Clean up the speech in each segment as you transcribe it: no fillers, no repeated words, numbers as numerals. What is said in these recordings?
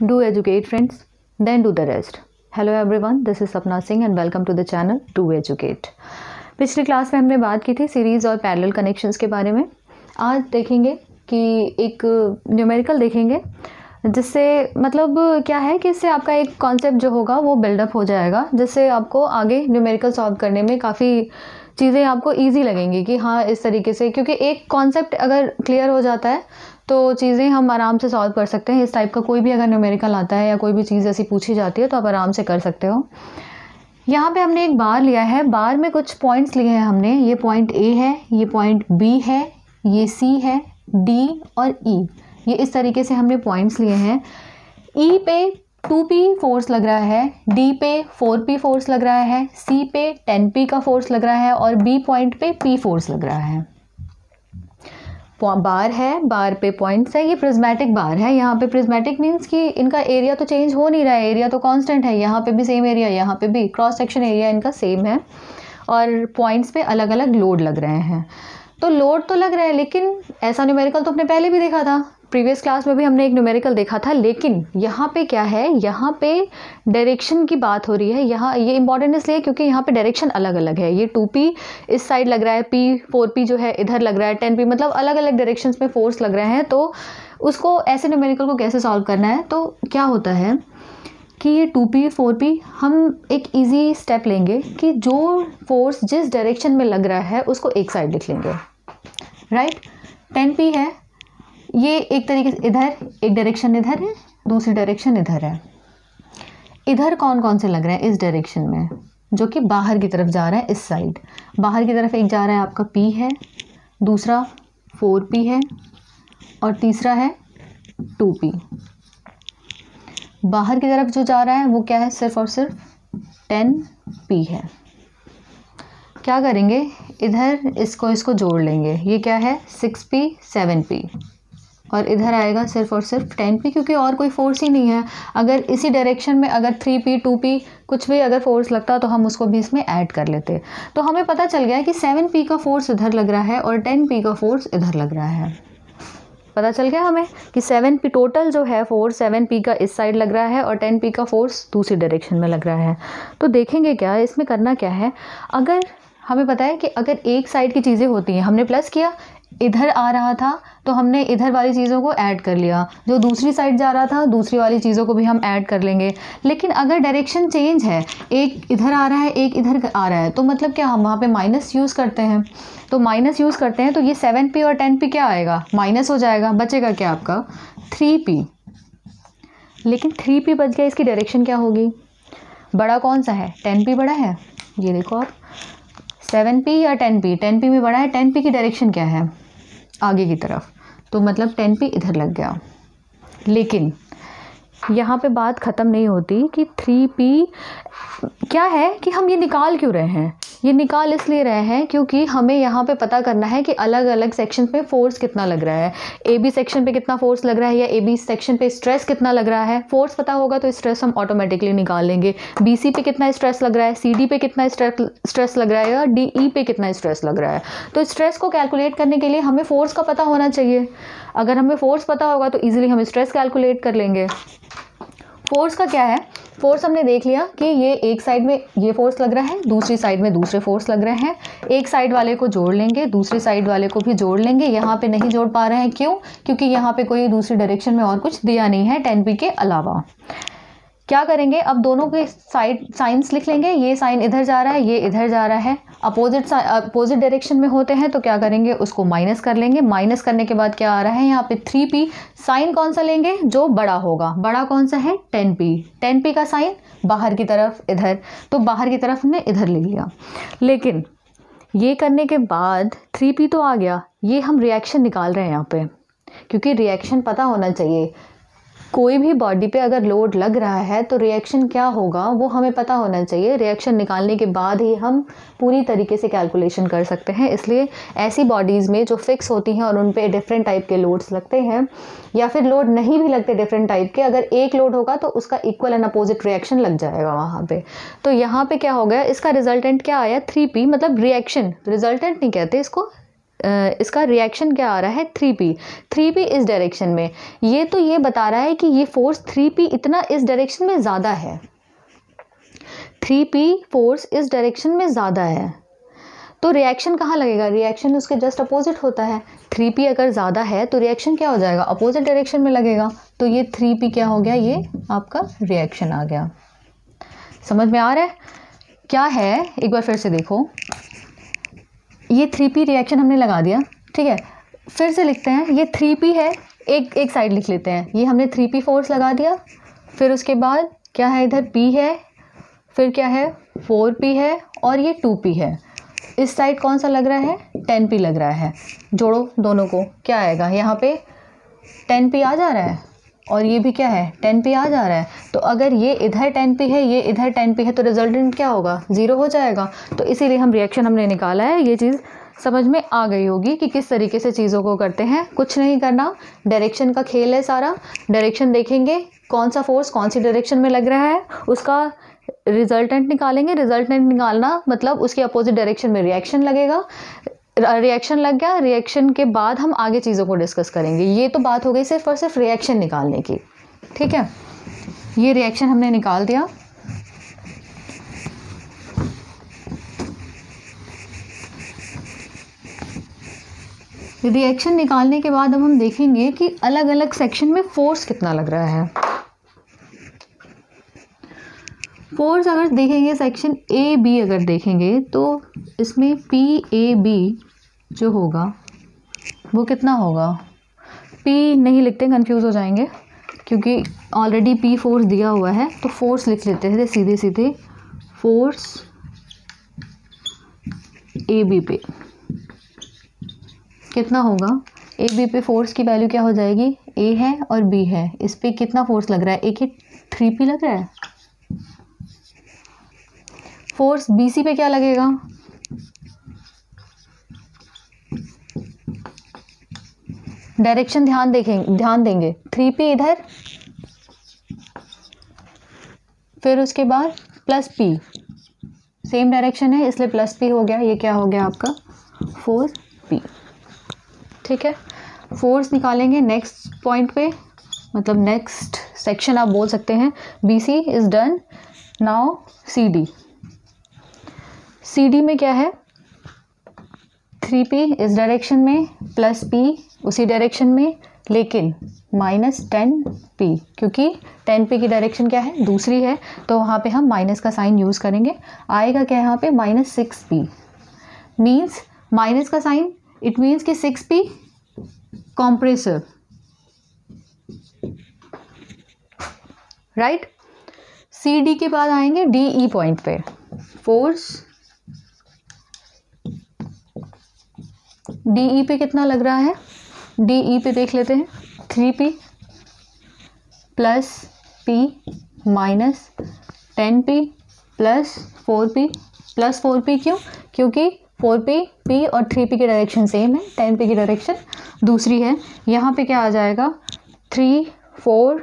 Do educate friends, then do the rest. Hello everyone, this is Sapna Singh and welcome to the channel Do Educate. पिछली class में हमने बात की थी series और parallel connections के बारे में। आज देखेंगे कि एक न्यूमेरिकल देखेंगे जिससे मतलब क्या है कि इससे आपका एक कॉन्सेप्ट जो होगा वो बिल्डअप हो जाएगा, जिससे आपको आगे न्यूमेरिकल सॉल्व करने में काफ़ी चीज़ें आपको ईजी लगेंगी कि हाँ इस तरीके से, क्योंकि एक कॉन्सेप्ट अगर क्लियर हो जाता है तो चीज़ें हम आराम से सॉल्व कर सकते हैं। इस टाइप का कोई भी अगर न्यूमेरिकल आता है या कोई भी चीज़ ऐसी पूछी जाती है तो आप आराम से कर सकते हो। यहाँ पे हमने एक बार लिया है, बार में कुछ पॉइंट्स लिए हैं हमने। ये पॉइंट ए है, ये पॉइंट बी है, ये सी है, डी और ई, ये इस तरीके से हमने पॉइंट्स लिए हैं। ई पे 2p फोर्स लग रहा है, डी पे 4p फोर्स लग रहा है, सी पे 10p का फोर्स लग रहा है और बी पॉइंट पे p फोर्स लग रहा है। बार है, बार पे पॉइंट्स है, ये प्रिज्मेटिक बार है। यहाँ पे प्रिज्मेटिक मीन्स कि इनका एरिया तो चेंज हो नहीं रहा है, एरिया तो कांस्टेंट है। यहाँ पे भी सेम एरिया, यहाँ पे भी क्रॉस सेक्शन एरिया इनका सेम है और पॉइंट्स पे अलग अलग लोड लग रहे हैं। तो लोड तो लग रहा है, लेकिन ऐसा न्यूमेरिकल तो हमने पहले भी देखा था, प्रीवियस क्लास में भी हमने एक न्यूमेरिकल देखा था। लेकिन यहाँ पे क्या है, यहाँ पे डायरेक्शन की बात हो रही है। यहाँ ये इंपॉर्टेंट इसलिए क्योंकि यहाँ पे डायरेक्शन अलग अलग है। ये 2p इस साइड लग रहा है, p 4p जो है इधर लग रहा है, 10p मतलब अलग अलग डायरेक्शंस में फोर्स लग रहे हैं। तो उसको ऐसे न्यूमेरिकल को कैसे सॉल्व करना है, तो क्या होता है कि ये 2p 4p हम एक ईजी स्टेप लेंगे कि जो फोर्स जिस डायरेक्शन में लग रहा है उसको एक साइड लिख लेंगे, राइट। 10p है, ये एक तरीके से इधर, एक डायरेक्शन इधर है, दूसरी डायरेक्शन इधर है। इधर कौन कौन से लग रहे हैं इस डायरेक्शन में, जो कि बाहर की तरफ जा रहा है, इस साइड बाहर की तरफ एक जा रहा है आपका p है, दूसरा 4p है और तीसरा है 2p। बाहर की तरफ जो जा रहा है वो क्या है, सिर्फ और सिर्फ 10p है। क्या करेंगे, इधर इसको जोड़ लेंगे, ये क्या है 6p 7p और इधर आएगा सिर्फ और सिर्फ 10p, क्योंकि और कोई फोर्स ही नहीं है। अगर इसी डायरेक्शन में अगर 3p 2p कुछ भी अगर फोर्स लगता तो हम उसको भी इसमें ऐड कर लेते। तो हमें पता चल गया कि 7p का फोर्स इधर लग रहा है और 10p का फोर्स इधर लग रहा है। पता चल गया हमें कि 7p टोटल जो है फोर्स 7p का इस साइड लग रहा है और 10p का फोर्स दूसरी डायरेक्शन में लग रहा है। तो देखेंगे क्या इसमें करना क्या है। अगर हमें पता है कि अगर एक साइड की चीज़ें होती हैं, हमने प्लस किया, इधर आ रहा था तो हमने इधर वाली चीज़ों को ऐड कर लिया, जो दूसरी साइड जा रहा था दूसरी वाली चीज़ों को भी हम ऐड कर लेंगे। लेकिन अगर डायरेक्शन चेंज है, एक इधर आ रहा है एक इधर आ रहा है, तो मतलब क्या हम वहाँ पे माइनस यूज़ करते हैं। तो माइनस यूज़ करते हैं तो ये 7p और 10p क्या आएगा, माइनस हो जाएगा, बचेगा क्या आपका 3p। लेकिन 3p बच गया, इसकी डायरेक्शन क्या होगी, बड़ा कौन सा है, 10p बड़ा है। ये देखो आप 7p या 10p, 10p में बड़ा है, 10p की डायरेक्शन क्या है आगे की तरफ, तो मतलब 10p इधर लग गया। लेकिन यहाँ पे बात ख़त्म नहीं होती कि 3p क्या है कि हम ये निकाल क्यों रहे हैं। ये निकाल इसलिए रहे हैं क्योंकि हमें यहाँ पे पता करना है कि अलग अलग सेक्शन पे फोर्स कितना लग रहा है। AB सेक्शन पे कितना फोर्स लग रहा है या AB सेक्शन पे स्ट्रेस कितना लग रहा है। फोर्स पता होगा तो स्ट्रेस हम ऑटोमेटिकली निकाल लेंगे। BC पे कितना स्ट्रेस लग रहा है, CD पे कितना स्ट्रेस लग रहा है या DE पे कितना स्ट्रेस लग रहा है। तो स्ट्रेस को कैलकुलेट करने के लिए हमें फोर्स का पता होना चाहिए। अगर हमें फोर्स पता होगा तो ईजिली हम स्ट्रेस कैलकुलेट कर लेंगे। फोर्स का क्या है, फोर्स हमने देख लिया कि ये एक साइड में ये फोर्स लग रहा है, दूसरी साइड में दूसरे फोर्स लग रहे हैं। एक साइड वाले को जोड़ लेंगे, दूसरी साइड वाले को भी जोड़ लेंगे। यहाँ पे नहीं जोड़ पा रहे हैं, क्यों, क्योंकि यहाँ पे कोई दूसरी डायरेक्शन में और कुछ दिया नहीं है 10p के अलावा। क्या करेंगे, अब दोनों के साइड साइंस लिख लेंगे। ये साइन इधर जा रहा है, ये इधर जा रहा है, अपोजिट डायरेक्शन में होते हैं तो क्या करेंगे, उसको माइनस कर लेंगे। माइनस करने के बाद क्या आ रहा है यहाँ पे 3p। साइन कौन सा लेंगे, जो बड़ा होगा, बड़ा कौन सा है 10p। 10p का साइन बाहर की तरफ इधर, तो बाहर की तरफ हमने इधर ले लिया। लेकिन ये करने के बाद 3p तो आ गया, ये हम रिएक्शन निकाल रहे हैं यहाँ पे, क्योंकि रिएक्शन पता होना चाहिए। कोई भी बॉडी पे अगर लोड लग रहा है तो रिएक्शन क्या होगा वो हमें पता होना चाहिए। रिएक्शन निकालने के बाद ही हम पूरी तरीके से कैलकुलेशन कर सकते हैं। इसलिए ऐसी बॉडीज़ में जो फिक्स होती हैं और उन पे डिफरेंट टाइप के लोड्स लगते हैं, या फिर लोड नहीं भी लगते डिफरेंट टाइप के, अगर एक लोड होगा तो उसका इक्वल एंड अपोजिट रिएक्शन लग जाएगा वहाँ पे। तो यहाँ पे क्या हो गया, इसका रिजल्टेंट क्या आया 3p, मतलब रिएक्शन, रिजल्टेंट नहीं कहते इसको, इसका रिएक्शन क्या आ रहा है 3p। 3p इस डायरेक्शन में, ये तो ये बता रहा है कि ये फोर्स 3p इतना इस डायरेक्शन में ज़्यादा है, 3p फोर्स इस डायरेक्शन में ज़्यादा है। तो रिएक्शन कहाँ लगेगा, रिएक्शन उसके जस्ट अपोजिट होता है। 3p अगर ज़्यादा है तो रिएक्शन क्या हो जाएगा, अपोजिट डायरेक्शन में लगेगा। तो ये 3p क्या हो गया, ये आपका रिएक्शन आ गया। समझ में आ रहा है क्या है, एक बार फिर से देखो, ये 3p रिएक्शन हमने लगा दिया, ठीक है। फिर से लिखते हैं, ये 3p है, एक साइड लिख लेते हैं, ये हमने 3p फोर्स लगा दिया। फिर उसके बाद क्या है, इधर p है, फिर क्या है 4p है, और ये 2p है। इस साइड कौन सा लग रहा है, 10p लग रहा है। जोड़ो दोनों को, क्या आएगा, यहाँ पे 10p आ जा रहा है और ये भी क्या है 10p आ जा रहा है। तो अगर ये इधर 10p है, ये इधर 10p है, तो रिजल्टेंट क्या होगा, 0 हो जाएगा। तो इसीलिए हम रिएक्शन हमने निकाला है। ये चीज़ समझ में आ गई होगी कि किस तरीके से चीज़ों को करते हैं। कुछ नहीं करना, डायरेक्शन का खेल है सारा। डायरेक्शन देखेंगे, कौन सा फोर्स कौन सी डायरेक्शन में लग रहा है, उसका रिजल्टेंट निकालेंगे। रिजल्टेंट निकालना मतलब उसके अपोजिट डायरेक्शन में रिएक्शन लगेगा। रिएक्शन लग गया, रिएक्शन के बाद हम आगे चीज़ों को डिस्कस करेंगे। ये तो बात हो गई सिर्फ और सिर्फ रिएक्शन निकालने की, ठीक है। ये रिएक्शन हमने निकाल दिया। रिएक्शन निकालने के बाद अब हम देखेंगे कि अलग अलग सेक्शन में फोर्स कितना लग रहा है। फोर्स अगर देखेंगे सेक्शन ए बी अगर देखेंगे तो इसमें पी ए बी जो होगा वो कितना होगा, पी नहीं लिखते कंफ्यूज हो जाएंगे क्योंकि ऑलरेडी पी फोर्स दिया हुआ है। तो फोर्स लिख लेते थे सीधे सीधे, फोर्स ए बी पे कितना होगा, ए बी पे फोर्स की वैल्यू क्या हो जाएगी, ए है और बी है, इस पे कितना फोर्स लग रहा है, एक ही 3p लग रहा है। फोर्स बी सी पे क्या लगेगा, डायरेक्शन ध्यान देंगे 3p इधर, फिर उसके बाद प्लस p, सेम डायरेक्शन है इसलिए प्लस p हो गया। ये क्या हो गया आपका 4p, ठीक है। फोर्स निकालेंगे नेक्स्ट पॉइंट पे, मतलब नेक्स्ट सेक्शन आप बोल सकते हैं। BC is done, now CD। CD में क्या है, 3p इस डायरेक्शन में, प्लस p उसी डायरेक्शन में, लेकिन माइनस 10p, क्योंकि 10p की डायरेक्शन क्या है, दूसरी है, तो वहाँ पे हम माइनस का साइन यूज़ करेंगे। आएगा क्या यहाँ पे -6p, मीन्स माइनस का साइन, इट मीन्स कि 6p कॉम्प्रेसिव, राइट। CD के बाद आएंगे DE पॉइंट पे, फोर्स DE पे कितना लग रहा है, DE पे देख लेते हैं 3p plus p minus 10p plus 4p plus 4p, क्यों, क्योंकि 4p p और 3p की डायरेक्शन सेम है, 10p की डायरेक्शन दूसरी है। यहाँ पे क्या आ जाएगा 3 4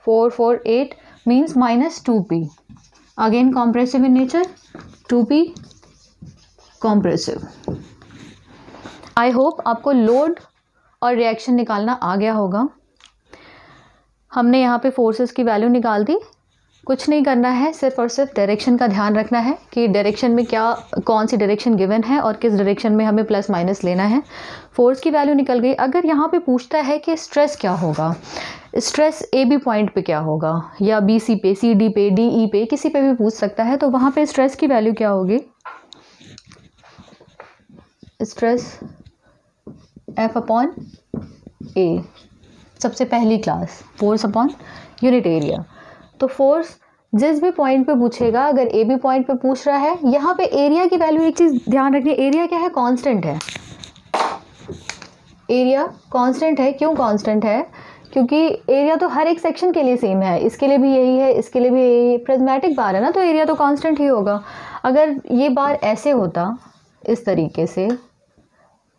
4 4 8 means minus 2p, again compressive in nature, 2p compressive. I hope आपको लोड और रिएक्शन निकालना आ गया होगा। हमने यहाँ पे फोर्सेस की वैल्यू निकाल दी। कुछ नहीं करना है, सिर्फ और सिर्फ डायरेक्शन का ध्यान रखना है कि डायरेक्शन में क्या, कौन सी डायरेक्शन गिवन है और किस डायरेक्शन में हमें प्लस माइनस लेना है। फोर्स की वैल्यू निकल गई। अगर यहाँ पे पूछता है कि स्ट्रेस क्या होगा, स्ट्रेस ए बी पॉइंट पे क्या होगा, या बी सी पे, सी डी पे, डी ई पे, किसी पे भी पूछ सकता है, तो वहाँ पे स्ट्रेस की वैल्यू क्या होगी, स्ट्रेस F अपॉन ए, सबसे पहली class, force upon unit area. तो फोर्स जिस भी पॉइंट पे पूछेगा, अगर ए बी पॉइंट पे पूछ रहा है, यहाँ पे एरिया की वैल्यू एक चीज़ ध्यान रखनी है, एरिया क्या है, कांस्टेंट है। एरिया कांस्टेंट है, क्यों कांस्टेंट है, क्योंकि एरिया तो हर एक सेक्शन के लिए सेम है, इसके लिए भी यही है, इसके लिए भी यही है, प्रिज्मेटिक बार है ना, तो एरिया तो कांस्टेंट ही होगा। अगर ये बार ऐसे होता, इस तरीके से,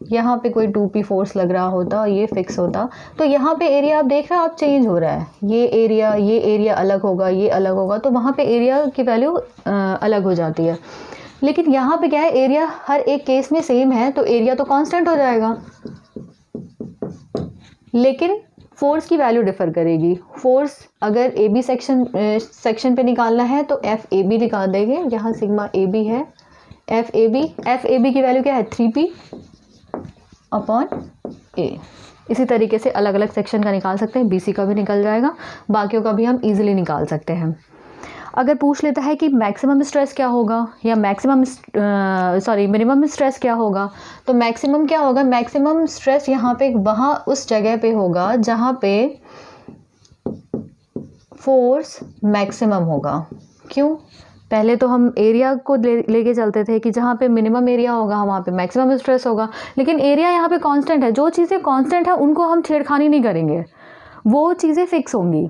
यहाँ पे कोई 2p फोर्स लग रहा होता और ये फिक्स होता, तो यहाँ पे एरिया आप देख रहे हो, आप चेंज हो रहा है, ये एरिया अलग होगा, ये अलग होगा, तो वहाँ पे एरिया की वैल्यू अलग हो जाती है। लेकिन यहाँ पे क्या है, एरिया हर एक केस में सेम है तो एरिया तो कांस्टेंट हो जाएगा, लेकिन फोर्स की वैल्यू डिफर करेगी। फोर्स अगर ए बी सेक्शन पे निकालना है तो एफ ए बी निकाल देंगे, यहाँ सिग्मा ए बी है, एफ ए बी की वैल्यू क्या है 3p अपॉन ए। इसी तरीके से अलग अलग सेक्शन का निकाल सकते हैं, बीसी का भी निकल जाएगा, बाकियों का भी हम इजीली निकाल सकते हैं। अगर पूछ लेता है कि मैक्सिमम स्ट्रेस क्या होगा या मिनिमम स्ट्रेस क्या होगा, तो मैक्सिमम क्या होगा, मैक्सिमम स्ट्रेस यहाँ पे वहाँ उस जगह पे होगा जहाँ पे फोर्स मैक्सिमम होगा। क्यों? पहले तो हम एरिया को लेके चलते थे कि जहाँ पे मिनिमम एरिया होगा वहाँ पे मैक्सिमम स्ट्रेस होगा, लेकिन एरिया यहाँ पे कांस्टेंट है। जो चीज़ें कांस्टेंट है उनको हम छेड़खानी नहीं करेंगे, वो चीज़ें फिक्स होंगी।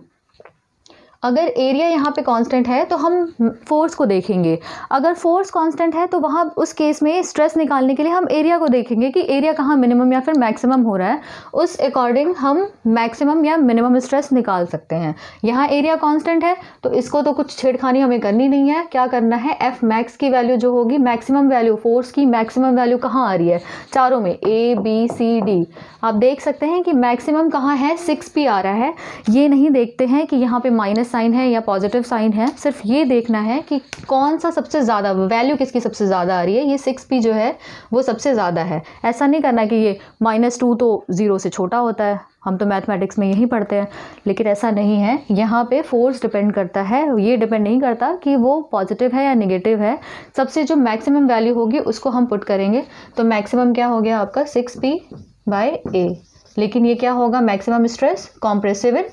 अगर एरिया यहाँ पे कांस्टेंट है तो हम फोर्स को देखेंगे, अगर फोर्स कांस्टेंट है तो वहाँ उस केस में स्ट्रेस निकालने के लिए हम एरिया को देखेंगे कि एरिया कहाँ मिनिमम या फिर मैक्सिमम हो रहा है, उस अकॉर्डिंग हम मैक्सिमम या मिनिमम स्ट्रेस निकाल सकते हैं। यहाँ एरिया कांस्टेंट है तो इसको तो कुछ छेड़खानी हमें करनी नहीं है। क्या करना है, एफ मैक्स की वैल्यू जो होगी, मैक्सिमम वैल्यू, फोर्स की मैक्सिमम वैल्यू कहाँ आ रही है, चारों में ए बी सी डी। आप देख सकते हैं कि मैक्सिमम कहाँ है, 6p आ रहा है। ये नहीं देखते हैं कि यहाँ पे माइनस साइन है या पॉजिटिव साइन है, सिर्फ ये देखना है कि कौन सा सबसे ज़्यादा वैल्यू किसकी सबसे ज़्यादा आ रही है। ये 6p जो है वो सबसे ज़्यादा है। ऐसा नहीं करना कि ये -2 तो 0 से छोटा होता है, हम तो मैथमेटिक्स में यही पढ़ते हैं, लेकिन ऐसा नहीं है। यहाँ पे फोर्स डिपेंड करता है, ये डिपेंड नहीं करता कि वो पॉजिटिव है या निगेटिव है। सबसे जो मैक्सिमम वैल्यू होगी उसको हम पुट करेंगे, तो मैक्सिमम क्या हो गया आपका 6p/a। लेकिन ये क्या होगा, maximum stress compressive in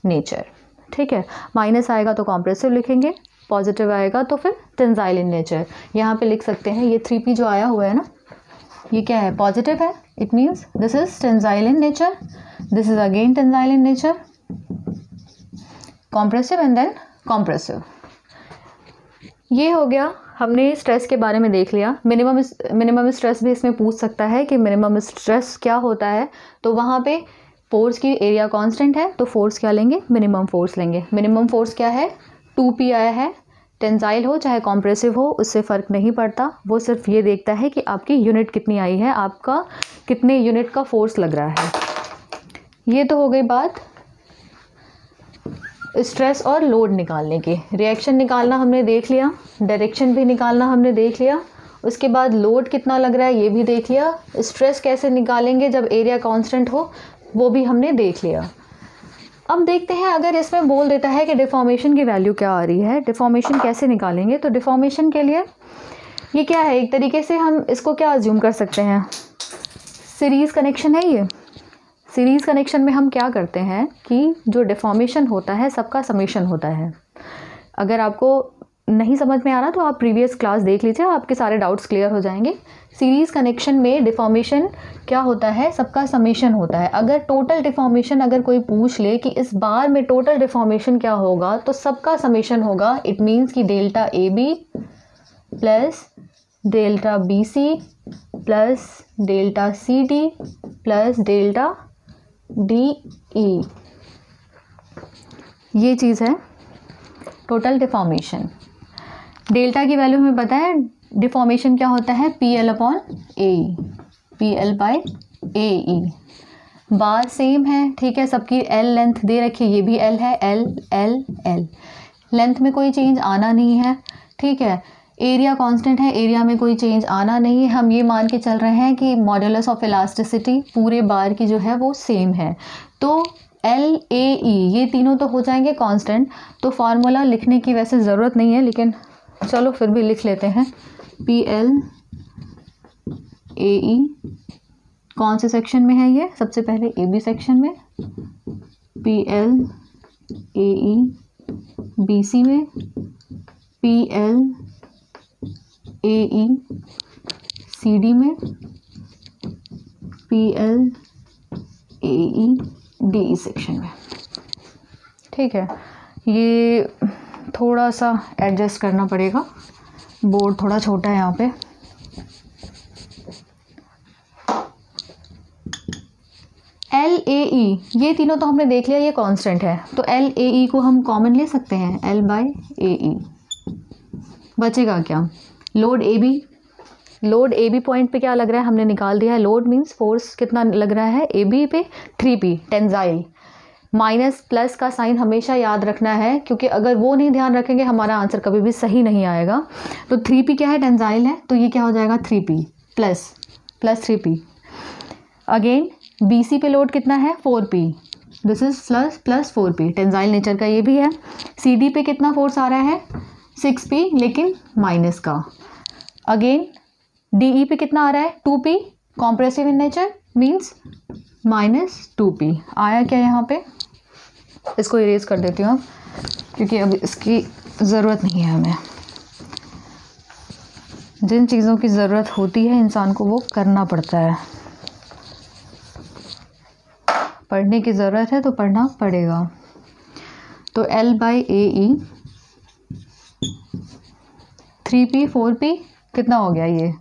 nature. ठीक है, माइनस आएगा तो कॉम्प्रेसिव लिखेंगे, पॉजिटिव आएगा तो फिर टेंसाइल इन नेचर। यहाँ पे लिख सकते हैं ये 3p जो आया हुआ है ना, ये क्या है, पॉजिटिव है, it means this is tensile in nature, this is again tensile in nature, compressive and then compressive. ये हो गया, हमने स्ट्रेस के बारे में देख लिया। मिनिमम स्ट्रेस भी इसमें पूछ सकता है कि मिनिमम स्ट्रेस क्या होता है, तो वहाँ पे फोर्स की एरिया कांस्टेंट है तो फोर्स क्या लेंगे, मिनिमम फोर्स लेंगे। मिनिमम फोर्स क्या है, 2p आया है। टेंसाइल हो चाहे कॉम्प्रेसिव हो उससे फ़र्क नहीं पड़ता, वो सिर्फ ये देखता है कि आपकी यूनिट कितनी आई है, आपका कितने यूनिट का फोर्स लग रहा है। ये तो हो गई बात स्ट्रेस और लोड निकालने की। रिएक्शन निकालना हमने देख लिया, डायरेक्शन भी निकालना हमने देख लिया, उसके बाद लोड कितना लग रहा है ये भी देख लिया, स्ट्रेस कैसे निकालेंगे जब एरिया कांस्टेंट हो वो भी हमने देख लिया। अब देखते हैं अगर इसमें बोल देता है कि डिफॉर्मेशन की वैल्यू क्या आ रही है, डिफॉर्मेशन कैसे निकालेंगे। तो डिफॉर्मेशन के लिए ये क्या है, एक तरीके से हम इसको क्या अज्यूम कर सकते हैं, सीरीज़ कनेक्शन है। ये सीरीज़ कनेक्शन में हम क्या करते हैं कि जो डिफॉर्मेशन होता है सबका समेशन होता है। अगर आपको नहीं समझ में आ रहा तो आप प्रीवियस क्लास देख लीजिए, आपके सारे डाउट्स क्लियर हो जाएंगे। सीरीज़ कनेक्शन में डिफॉर्मेशन क्या होता है, सबका समेशन होता है। अगर टोटल डिफॉर्मेशन अगर कोई पूछ ले कि इस बार में टोटल डिफॉर्मेशन क्या होगा, तो सबका समेशन होगा। इट मीन्स कि delta A B plus delta B C plus delta C D plus delta D E, ये चीज़ है टोटल डिफॉर्मेशन। डेल्टा की वैल्यू हमें पता है, डिफॉर्मेशन क्या होता है, PL/AE, PL/AE। बार सेम है, ठीक है, सबकी L लेंथ दे रखी है, ये भी L है, L लेंथ में कोई चेंज आना नहीं है, ठीक है। एरिया कांस्टेंट है, एरिया में कोई चेंज आना नहीं है। हम ये मान के चल रहे हैं कि मॉड्यूलस ऑफ इलास्टिसिटी पूरे बार की जो है वो सेम है, तो LAE ये तीनों तो हो जाएंगे कांस्टेंट। तो फार्मूला लिखने की वैसे ज़रूरत नहीं है, लेकिन चलो फिर भी लिख लेते हैं। PLAE कौन से सेक्शन में है ये, सबसे पहले AB सेक्शन में, PLAE BC में, PLAE CD में, PLAE DE सेक्शन में। ठीक है, ये थोड़ा सा एडजस्ट करना पड़ेगा, बोर्ड थोड़ा छोटा है यहाँ पे। LAE ये तीनों तो हमने देख लिया, ये कांस्टेंट है, तो LAE को हम कॉमन ले सकते हैं, L/AE। बचेगा क्या, लोड ए बी पॉइंट पे क्या लग रहा है, हमने निकाल दिया है। लोड मीन्स फोर्स कितना लग रहा है ए बी पे, 3P टेंजाइल। माइनस प्लस का साइन हमेशा याद रखना है, क्योंकि अगर वो नहीं ध्यान रखेंगे हमारा आंसर कभी भी सही नहीं आएगा। तो 3P क्या है, टेंजाइल है, तो ये क्या हो जाएगा 3P plus 3P। Again BC पे लोड कितना है 4P, this is plus 4P, tensile nature का ये भी है। CD पे कितना फोर्स आ रहा है 6P, लेकिन माइनस का। अगेन DE पे कितना आ रहा है 2P, compressive in nature means minus 2P आया क्या यहाँ पे। इसको इरेज कर देती हूँ अब, क्योंकि अब इसकी ज़रूरत नहीं है हमें। जिन चीज़ों की ज़रूरत होती है इंसान को वो करना पड़ता है, पढ़ने की ज़रूरत है तो पढ़ना पड़ेगा। तो L/AE 3P 4P कितना हो गया ये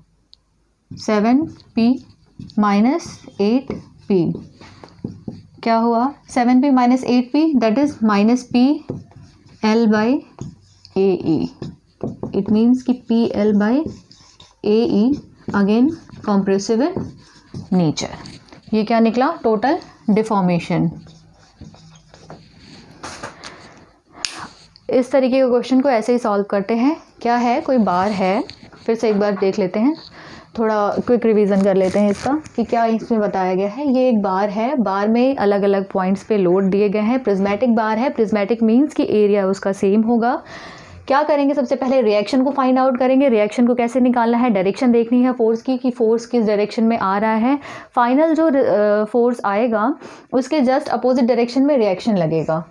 7P माइनस 8P, क्या हुआ 7P minus 8P, that is minus P L/AE। It means कि P L/AE again compressive in nature. ये क्या निकला, टोटल डिफॉर्मेशन। इस तरीके के क्वेश्चन को ऐसे ही सॉल्व करते हैं। क्या है, कोई बार है, फिर से एक बार देख लेते हैं, थोड़ा क्विक रिवीजन कर लेते हैं इसका कि क्या इसमें बताया गया है। ये एक बार है, बार में अलग अलग पॉइंट्स पे लोड दिए गए हैं। प्रिज्मेटिक बार है, प्रिज्मेटिक मीन्स कि एरिया उसका सेम होगा। क्या करेंगे, सबसे पहले रिएक्शन को फाइंड आउट करेंगे। रिएक्शन को कैसे निकालना है, डायरेक्शन देखनी है फोर्स की कि फोर्स किस डायरेक्शन में आ रहा है। फाइनल जो फोर्स आएगा उसके जस्ट अपोजिट डायरेक्शन में रिएक्शन लगेगा।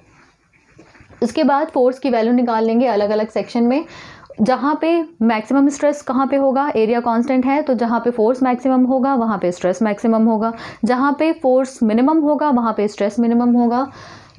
उसके बाद फोर्स की वैल्यू निकाल लेंगे अलग अलग सेक्शन में। जहाँ पे मैक्सिमम स्ट्रेस कहाँ पे होगा, एरिया कांस्टेंट है तो जहाँ पे फोर्स मैक्सिमम होगा वहाँ पे स्ट्रेस मैक्सिमम होगा, जहाँ पे फोर्स मिनिमम होगा वहाँ पे स्ट्रेस मिनिमम होगा।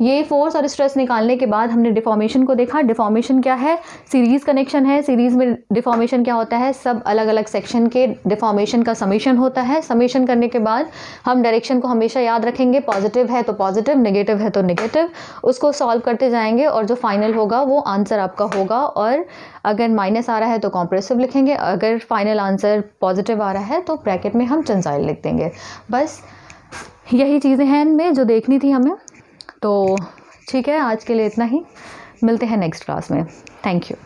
ये फोर्स और स्ट्रेस निकालने के बाद हमने डिफॉर्मेशन को देखा। डिफॉर्मेशन क्या है, सीरीज़ कनेक्शन है। सीरीज़ में डिफॉर्मेशन क्या होता है, सब अलग अलग सेक्शन के डिफॉर्मेशन का समेशन होता है। समेशन करने के बाद हम डायरेक्शन को हमेशा याद रखेंगे, पॉजिटिव है तो पॉजिटिव, नेगेटिव है तो नेगेटिव, उसको सॉल्व करते जाएंगे और जो फाइनल होगा वो आंसर आपका होगा। और अगर माइनस आ रहा है तो कॉम्प्रेसिव लिखेंगे, अगर फाइनल आंसर पॉजिटिव आ रहा है तो ब्रैकेट में हम टेंसाइल लिख देंगे। बस यही चीज़ें हैं इनमें जो देखनी थी हमें। तो ठीक है, आज के लिए इतना ही, मिलते हैं नेक्स्ट क्लास में। Thank you.